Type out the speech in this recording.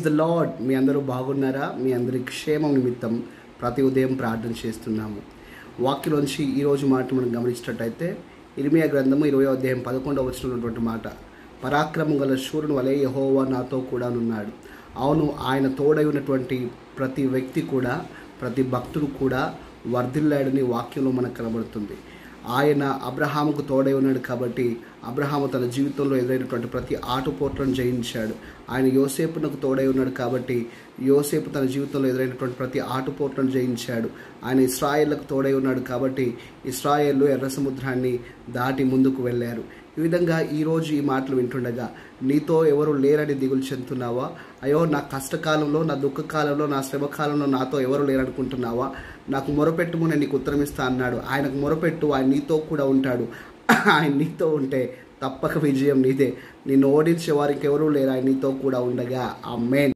The lord. మీ అందరూ బాగున్నారా? మీ అందరి క్షేమం నిమిత్తం ప్రతి ఉదయం ప్రార్థన చేస్తున్నాము. వాక్యలోంచి ఈరోజు మాట మనం గమనించినట్టయితే ఇర్మియా గ్రంథము 20వ అధ్యాయం 11వ వచనంలో మాట, పరాక్రమం గల శూరుని వలె యెహోవా నాతో కూడా ఉన్నాడు. అవును, ఆయన తోడై ఉన్నటువంటి ప్రతి వ్యక్తి కూడా, ప్రతి భక్తుడు కూడా వర్ధిల్లాడని వాక్యంలో మనకు కనబడుతుంది. ఆయన అబ్రహాముకు తోడై ఉన్నాడు కాబట్టి అబ్రహాము తన జీవితంలో ఎదురైనటువంటి ప్రతి ఆటుపోట్లను జయించాడు. ఆయన యోసేపునకు తోడై ఉన్నాడు కాబట్టి యోసేపు తన జీవితంలో ఎదురైనటువంటి ప్రతి ఆటుపోట్లను జయించాడు. ఆయన ఇశ్రాయేళ్లకు తోడై ఉన్నాడు కాబట్టి ఇశ్రాయేలు ఎర్ర సముద్రాన్ని దాటి ముందుకు వెళ్ళారు. ఈ విధంగా ఈరోజు ఈ మాటలు వింటుండగా నీతో ఎవరు లేరని దిగులు చెందుతున్నావా? అయ్యో, నా కష్టకాలంలో, నా దుఃఖకాలంలో, నా శ్రమకాలంలో నాతో ఎవరు లేరనుకుంటున్నావా? నాకు మొరపెట్టుము, నేను నీకు ఉత్తరం ఇస్తా అన్నాడు. ఆయనకు మొరపెట్టు, ఆయన నీతో కూడా ఉంటాడు. ఆయన నీతో ఉంటే తప్పక విజయం నీదే. నిన్ను ఓడించే వారికి ఎవరూ లేరు, ఆయన నీతో కూడా ఉండగా. ఆమేన్.